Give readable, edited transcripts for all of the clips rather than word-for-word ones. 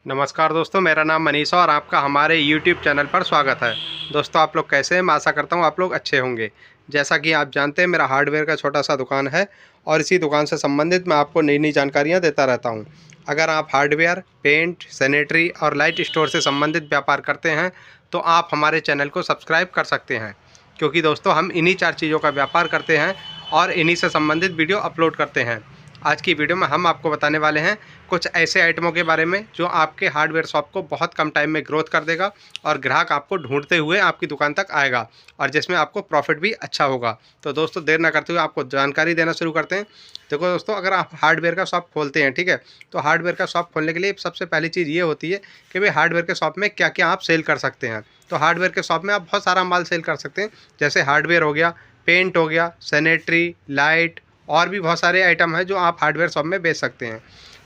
नमस्कार दोस्तों, मेरा नाम मनीषा और आपका हमारे YouTube चैनल पर स्वागत है। दोस्तों, आप लोग कैसे हैं? मैं आशा करता हूँ आप लोग अच्छे होंगे। जैसा कि आप जानते हैं, मेरा हार्डवेयर का छोटा-सा दुकान है और इसी दुकान से संबंधित मैं आपको नई-नई जानकारियाँ देता रहता हूँ। अगर आप हार्डवेयर, पेंट, सैनिटरी और लाइट स्टोर से संबंधित व्यापार करते हैं, तो आप हमारे चैनल को सब्सक्राइब कर सकते हैं। क्योंकि दोस्तों, हम इन्हीं 4 चीज़ों का व्यापार करते हैं और इन्हीं से संबंधित वीडियो अपलोड करते हैं। आज की वीडियो में हम आपको बताने वाले हैं कुछ ऐसे आइटमों के बारे में जो आपके हार्डवेयर शॉप को बहुत कम टाइम में ग्रोथ कर देगा और ग्राहक आपको ढूंढते हुए आपकी दुकान तक आएगा और जिसमें आपको प्रॉफिट भी अच्छा होगा। तो दोस्तों, देर ना करते हुए आपको जानकारी देना शुरू करते हैं। देखो दोस्तों, अगर आप हार्डवेयर का शॉप खोलते हैं, ठीक है, तो हार्डवेयर का शॉप खोलने के लिए सबसे पहली चीज़ ये होती है कि भाई हार्डवेयर के शॉप में क्या क्या आप सेल कर सकते हैं। तो हार्डवेयर के शॉप में आप बहुत सारा माल सेल कर सकते हैं, जैसे हार्डवेयर हो गया, पेंट हो गया, सैनिटरी, लाइट और भी बहुत सारे आइटम हैं जो आप हार्डवेयर शॉप में बेच सकते हैं।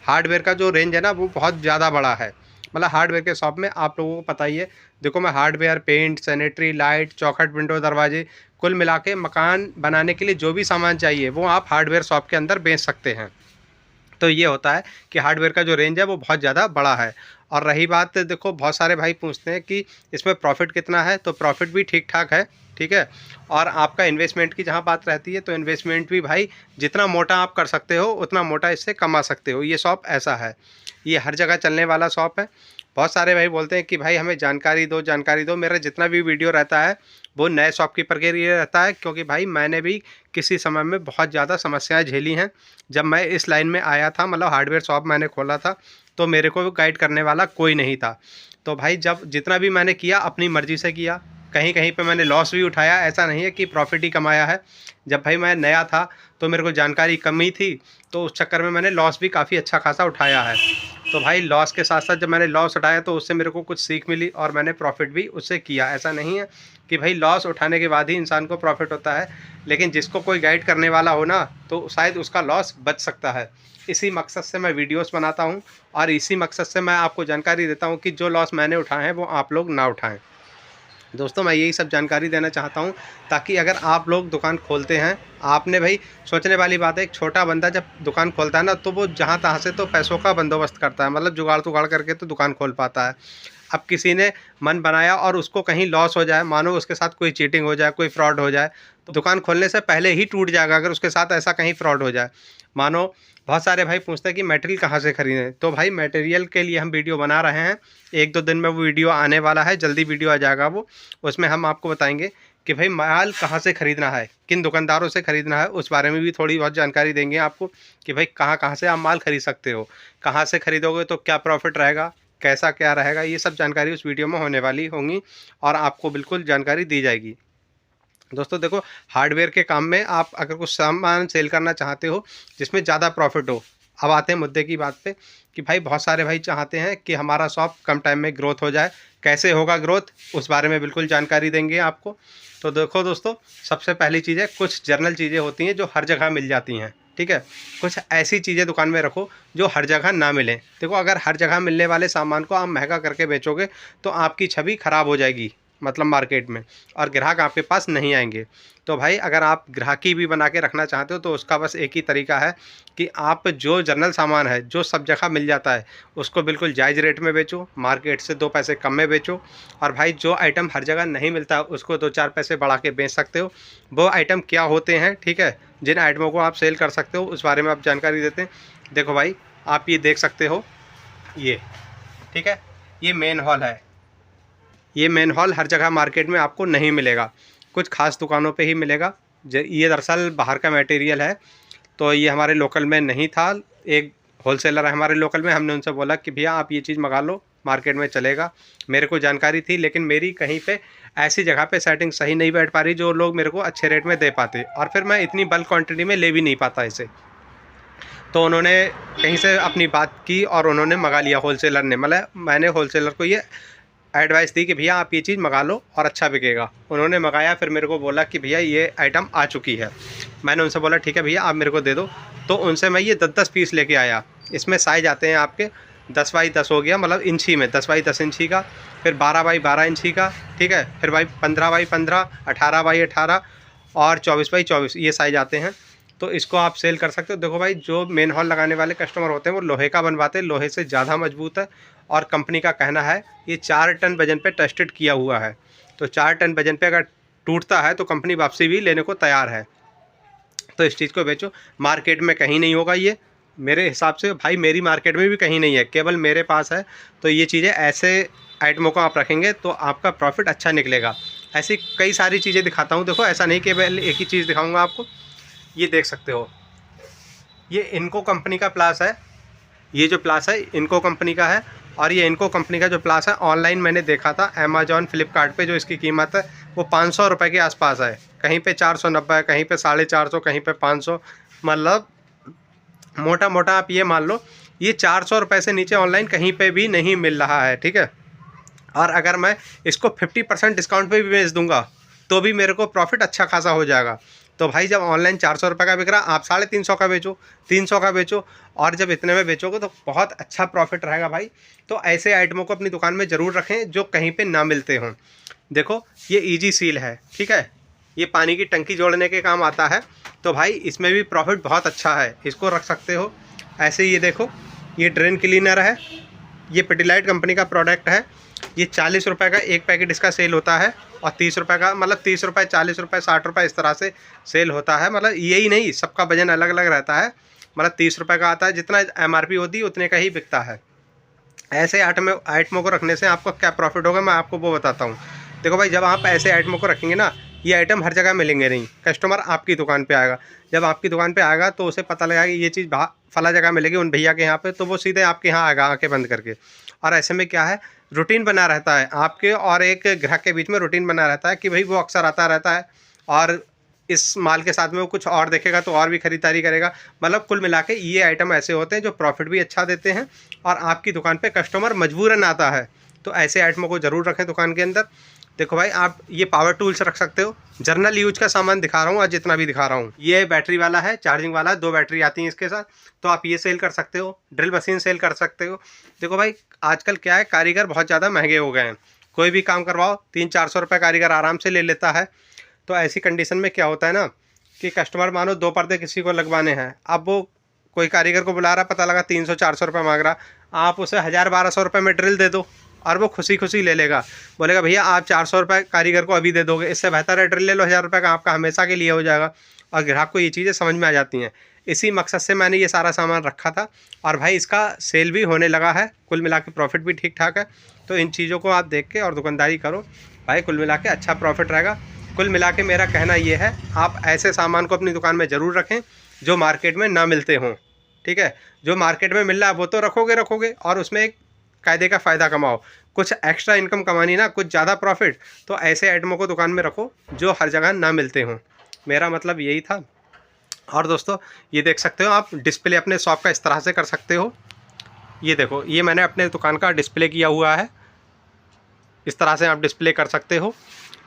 हार्डवेयर का जो रेंज है ना, वो बहुत ज़्यादा बड़ा है। मतलब हार्डवेयर के शॉप में आप लोगों को पता ही है। देखो, मैं हार्डवेयर, पेंट, सैनिटरी, लाइट, चौखट, विंडो, दरवाजे, कुल मिला के मकान बनाने के लिए जो भी सामान चाहिए वो आप हार्डवेयर शॉप के अंदर बेच सकते हैं। तो ये होता है कि हार्डवेयर का जो रेंज है वो बहुत ज़्यादा बड़ा है। और रही बात, देखो बहुत सारे भाई पूछते हैं कि इसमें प्रॉफिट कितना है, तो प्रॉफिट भी ठीक ठाक है, ठीक है। और आपका इन्वेस्टमेंट की जहाँ बात रहती है, तो इन्वेस्टमेंट भी भाई जितना मोटा आप कर सकते हो उतना मोटा इससे कमा सकते हो। ये शॉप ऐसा है, ये हर जगह चलने वाला शॉप है। बहुत सारे भाई बोलते हैं कि भाई हमें जानकारी दो, जानकारी दो। मेरा जितना भी वीडियो रहता है वो नए शॉपकीपर के लिए रहता है, क्योंकि भाई मैंने भी किसी समय में बहुत ज़्यादा समस्याएं झेली हैं। जब मैं इस लाइन में आया था, मतलब हार्डवेयर शॉप मैंने खोला था, तो मेरे को गाइड करने वाला कोई नहीं था। तो भाई जब जितना भी मैंने किया अपनी मर्ज़ी से किया। कहीं कहीं पे मैंने लॉस भी उठाया, ऐसा नहीं है कि प्रॉफिट ही कमाया है। जब भाई मैं नया था तो मेरे को जानकारी कमी थी, तो उस चक्कर में मैंने लॉस भी काफ़ी अच्छा खासा उठाया है। तो भाई लॉस के साथ साथ जब मैंने लॉस उठाया तो उससे मेरे को कुछ सीख मिली और मैंने प्रॉफिट भी उससे किया। ऐसा नहीं है कि भाई लॉस उठाने के बाद ही इंसान को प्रॉफिट होता है, लेकिन जिसको कोई गाइड करने वाला हो ना, तो शायद उसका लॉस बच सकता है। इसी मकसद से मैं वीडियोस बनाता हूँ और इसी मकसद से मैं आपको जानकारी देता हूँ कि जो लॉस मैंने उठाए हैं वो आप लोग ना उठाएं। दोस्तों, मैं यही सब जानकारी देना चाहता हूँ, ताकि अगर आप लोग दुकान खोलते हैं, आपने भाई सोचने वाली बात है, एक छोटा बंदा जब दुकान खोलता है ना, तो वो जहाँ तहाँ से तो पैसों का बंदोबस्त करता है, मतलब जुगाड़ करके तो दुकान खोल पाता है। अब किसी ने मन बनाया और उसको कहीं लॉस हो जाए, मानो उसके साथ कोई चीटिंग हो जाए, कोई फ्रॉड हो जाए, तो दुकान खोलने से पहले ही टूट जाएगा अगर उसके साथ ऐसा कहीं फ्रॉड हो जाए। मानो बहुत सारे भाई पूछते हैं कि मटेरियल कहाँ से खरीदें, तो भाई मटेरियल के लिए हम वीडियो बना रहे हैं। 1-2 दिन में वो वीडियो आने वाला है, जल्दी वीडियो आ जाएगा वो। उसमें हम आपको बताएंगे कि भाई माल कहाँ से ख़रीदना है, किन दुकानदारों से ख़रीदना है, उस बारे में भी थोड़ी बहुत जानकारी देंगे आपको कि भाई कहाँ-कहाँ से आप माल खरीद सकते हो, कहाँ से खरीदोगे तो क्या प्रॉफिट रहेगा, कैसा क्या रहेगा, ये सब जानकारी उस वीडियो में होने वाली होंगी और आपको बिल्कुल जानकारी दी जाएगी। दोस्तों देखो, हार्डवेयर के काम में आप अगर कुछ सामान सेल करना चाहते हो जिसमें ज़्यादा प्रॉफिट हो, अब आते हैं मुद्दे की बात पे कि भाई बहुत सारे भाई चाहते हैं कि हमारा शॉप कम टाइम में ग्रोथ हो जाए। कैसे होगा ग्रोथ, उस बारे में बिल्कुल जानकारी देंगे आपको। तो देखो दोस्तों, सबसे पहली चीज़ है, कुछ जर्नल चीज़ें होती हैं जो हर जगह मिल जाती हैं, ठीक है। कुछ ऐसी चीज़ें दुकान में रखो जो हर जगह ना मिलें। देखो, अगर हर जगह मिलने वाले सामान को आप महंगा करके बेचोगे तो आपकी छवि ख़राब हो जाएगी, मतलब मार्केट में, और ग्राहक आपके पास नहीं आएंगे। तो भाई अगर आप ग्राहकी भी बना के रखना चाहते हो तो उसका बस एक ही तरीका है कि आप जो जनरल सामान है जो सब जगह मिल जाता है उसको बिल्कुल जायज़ रेट में बेचो, मार्केट से 2 पैसे कम में बेचो। और भाई जो आइटम हर जगह नहीं मिलता उसको 2-4 पैसे बढ़ा के बेच सकते हो। वो आइटम क्या होते हैं, ठीक है, जिन आइटमों को आप सेल कर सकते हो उस बारे में आप जानकारी देते हैं। देखो भाई, आप ये देख सकते हो, ये ठीक है, ये मेन हॉल है। ये मेन हॉल हर जगह मार्केट में आपको नहीं मिलेगा, कुछ खास दुकानों पे ही मिलेगा। ये दरअसल बाहर का मटेरियल है, तो ये हमारे लोकल में नहीं था। एक होलसेलर है हमारे लोकल में, हमने उनसे बोला कि भैया आप ये चीज़ मंगा लो, मार्केट में चलेगा। मेरे को जानकारी थी, लेकिन मेरी कहीं पे ऐसी जगह पे सेटिंग सही नहीं बैठ पा रही जो लोग मेरे को अच्छे रेट में दे पाते, और फिर मैं इतनी बल्क क्वांटिटी में ले भी नहीं पाता इसे। तो उन्होंने कहीं से अपनी बात की और उन्होंने मंगा लिया, होलसेलर ने। मतलब मैंने होलसेलर को ये एडवाइस दी कि भैया आप ये चीज़ मंगा लो और अच्छा बिकेगा। उन्होंने मंगाया, फिर मेरे को बोला कि भैया ये आइटम आ चुकी है। मैंने उनसे बोला ठीक है भैया आप मेरे को दे दो। तो उनसे मैं ये 10-10 पीस लेके आया। इसमें साइज़ आते हैं आपके 10 बाई 10 हो गया, मतलब इंची में 10 बाई 10 इंची का, फिर 12 बाई 12 इंची का, ठीक है, फिर भाई 15 बाई 15, 18 बाई 18 और 24 बाई 24, ये साइज़ आते हैं। तो इसको आप सेल कर सकते हो। देखो भाई, जो मेन हॉल लगाने वाले कस्टमर होते हैं वो लोहे का बनवाते हैं, लोहे से ज़्यादा मजबूत है और कंपनी का कहना है ये 4 टन वजन पे टेस्टेड किया हुआ है। तो 4 टन वजन पे अगर टूटता है तो कंपनी वापसी भी लेने को तैयार है। तो इस चीज़ को बेचो, मार्केट में कहीं नहीं होगा ये, मेरे हिसाब से भाई मेरी मार्केट में भी कहीं नहीं है, केवल मेरे पास है। तो ये चीज़ें ऐसे आइटमों को आप रखेंगे तो आपका प्रॉफिट अच्छा निकलेगा। ऐसी कई सारी चीज़ें दिखाता हूँ। देखो, ऐसा नहीं कि केवल एक ही चीज़ दिखाऊंगा आपको। ये देख सकते हो, ये इनको कंपनी का प्लास है। ये जो प्लास है इनको कंपनी का है, और ये इनको कंपनी का जो प्लास है ऑनलाइन मैंने देखा था अमेजॉन फ्लिपकार्ट पे, जो इसकी कीमत है वो 500 रुपये के आसपास है। कहीं पे 490, कहीं पे 450, कहीं पे 500। मतलब मोटा मोटा आप ये मान लो ये 400 रुपये से नीचे ऑनलाइन कहीं पे भी नहीं मिल रहा है, ठीक है। और अगर मैं इसको 50% डिस्काउंट पे भी बेच दूंगा तो भी मेरे को प्रॉफिट अच्छा खासा हो जाएगा। तो भाई जब ऑनलाइन 400 रुपये का बिक रहा, आप 350 का बेचो, 300 का बेचो, और जब इतने में बेचोगे तो बहुत अच्छा प्रॉफिट रहेगा भाई। तो ऐसे आइटमों को अपनी दुकान में ज़रूर रखें जो कहीं पे ना मिलते हों। देखो, ये ईजी सील है, ठीक है, ये पानी की टंकी जोड़ने के काम आता है। तो भाई इसमें भी प्रॉफिट बहुत अच्छा है, इसको रख सकते हो। ऐसे ये देखो, ये ड्रेन क्लीनर है, ये पिडिलाइट कंपनी का प्रोडक्ट है। ये 40 रुपये का एक पैकेट इसका सेल होता है, और 30 रुपये का, मतलब 30 रुपये, 40 रुपये, 60 रुपये, इस तरह से सेल होता है। मतलब यही नहीं, सबका वजन अलग अलग रहता है। मतलब 30 रुपये का आता है, जितना MRP होती है उतने का ही बिकता है। ऐसे आइटमों को रखने से आपको क्या प्रॉफिट होगा मैं आपको वो बताता हूँ। देखो भाई, जब आप ऐसे आइटमों को रखेंगे ना, ये आइटम हर जगह मिलेंगे नहीं, कस्टमर आपकी दुकान पे आएगा। जब आपकी दुकान पे आएगा तो उसे पता लगेगा कि ये चीज़ फला जगह मिलेगी उन भैया के यहाँ पे, तो वो सीधे आपके यहाँ आएगा आँखें बंद करके। और ऐसे में क्या है, रूटीन बना रहता है आपके और एक ग्राहक के बीच में, रूटीन बना रहता है कि भाई वो अक्सर आता रहता है और इस माल के साथ में वो कुछ और देखेगा तो और भी खरीदारी करेगा। मतलब कुल मिला के ये आइटम ऐसे होते हैं जो प्रॉफिट भी अच्छा देते हैं और आपकी दुकान पे कस्टमर मजबूरन आता है। तो ऐसे आइटमों को ज़रूर रखें दुकान के अंदर। देखो भाई, आप ये पावर टूल्स रख सकते हो, जर्नल यूज का सामान दिखा रहा हूँ आज जितना भी दिखा रहा हूँ। ये बैटरी वाला है, चार्जिंग वाला है, 2 बैटरी आती हैं इसके साथ, तो आप ये सेल कर सकते हो। ड्रिल मशीन सेल कर सकते हो। देखो भाई, आजकल क्या है, कारीगर बहुत ज़्यादा महंगे हो गए हैं। कोई भी काम करवाओ 300-400 रुपये कारीगर आराम से ले लेता है। तो ऐसी कंडीशन में क्या होता है ना कि कस्टमर मानो 2 पर्दे किसी को लगवाने हैं, अब वो कोई कारीगर को बुला रहा, पता लगा 300-400 रुपये मांग रहा, आप उसे 1000-1200 रुपये में ड्रिल दे दो और वो खुशी खुशी ले लेगा। बोलेगा भैया आप 400 रुपये कारीगर को अभी दे दोगे, इससे बेहतर है ड्रिल ले लो, 1000 रुपये का आपका हमेशा के लिए हो जाएगा। और ग्राहक को ये चीज़ें समझ में आ जाती हैं। इसी मकसद से मैंने ये सारा सामान रखा था, और भाई इसका सेल भी होने लगा है, कुल मिला के प्रॉफिट भी ठीक ठाक है। तो इन चीज़ों को आप देख के और दुकानदारी करो भाई, कुल मिला के अच्छा प्रॉफिट रहेगा। कुल मिला के मेरा कहना ये है, आप ऐसे सामान को अपनी दुकान में ज़रूर रखें जो मार्केट में ना मिलते हों, ठीक है। जो मार्केट में मिल रहा है वो तो रखोगे, और उसमें एक कायदे का फ़ायदा कमाओ। कुछ एक्स्ट्रा इनकम कमानी ना, कुछ ज़्यादा प्रॉफिट, तो ऐसे आइटमों को दुकान में रखो जो हर जगह ना मिलते हों। मेरा मतलब यही था। और दोस्तों, ये देख सकते हो आप, डिस्प्ले अपने शॉप का इस तरह से कर सकते हो। ये देखो, ये मैंने अपने दुकान का डिस्प्ले किया हुआ है, इस तरह से आप डिस्प्ले कर सकते हो।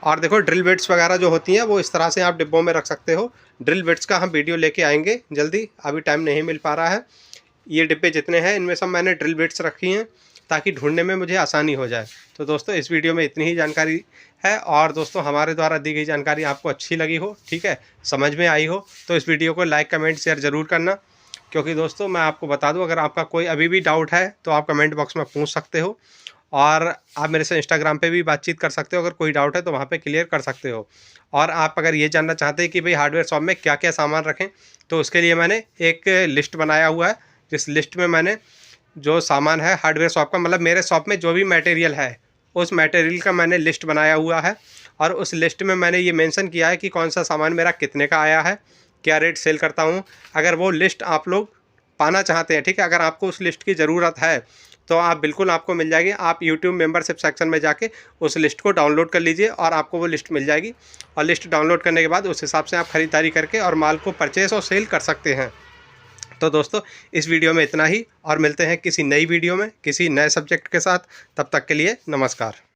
और देखो, ड्रिल बिट्स वगैरह जो होती हैं वो इस तरह से आप डिब्बों में रख सकते हो। ड्रिल बिट्स का हम वीडियो लेके आएंगे जल्दी, अभी टाइम नहीं मिल पा रहा है। ये डिब्बे जितने हैं इनमें सब मैंने ड्रिल बिट्स रखी हैं ताकि ढूंढने में मुझे आसानी हो जाए। तो दोस्तों, इस वीडियो में इतनी ही जानकारी है। और दोस्तों, हमारे द्वारा दी गई जानकारी आपको अच्छी लगी हो, ठीक है, समझ में आई हो, तो इस वीडियो को लाइक, कमेंट, शेयर ज़रूर करना। क्योंकि दोस्तों, मैं आपको बता दूं, अगर आपका कोई अभी भी डाउट है तो आप कमेंट बॉक्स में पूछ सकते हो, और आप मेरे से इंस्टाग्राम पे भी बातचीत कर सकते हो। अगर कोई डाउट है तो वहाँ पे क्लियर कर सकते हो। और आप अगर ये जानना चाहते हैं कि भाई हार्डवेयर शॉप में क्या क्या सामान रखें, तो उसके लिए मैंने एक लिस्ट बनाया हुआ है, जिस लिस्ट में मैंने जो सामान है हार्डवेयर शॉप का, मतलब मेरे शॉप में जो भी मटेरियल है उस मटेरियल का मैंने लिस्ट बनाया हुआ है। और उस लिस्ट में मैंने ये मेंशन किया है कि कौन सा सामान मेरा कितने का आया है, क्या रेट सेल करता हूँ। अगर वो लिस्ट आप लोग पाना चाहते हैं, ठीक है, अगर आपको उस लिस्ट की ज़रूरत है तो आप बिल्कुल, आपको मिल जाएगी। आप यूट्यूब मेंबरशिप सेक्शन में जाके उस लिस्ट को डाउनलोड कर लीजिए और आपको वो लिस्ट मिल जाएगी। और लिस्ट डाउनलोड करने के बाद उस हिसाब से आप ख़रीदारी करके और माल को परचेस और सेल कर सकते हैं। तो दोस्तों, इस वीडियो में इतना ही, और मिलते हैं किसी नई वीडियो में किसी नए सब्जेक्ट के साथ। तब तक के लिए नमस्कार।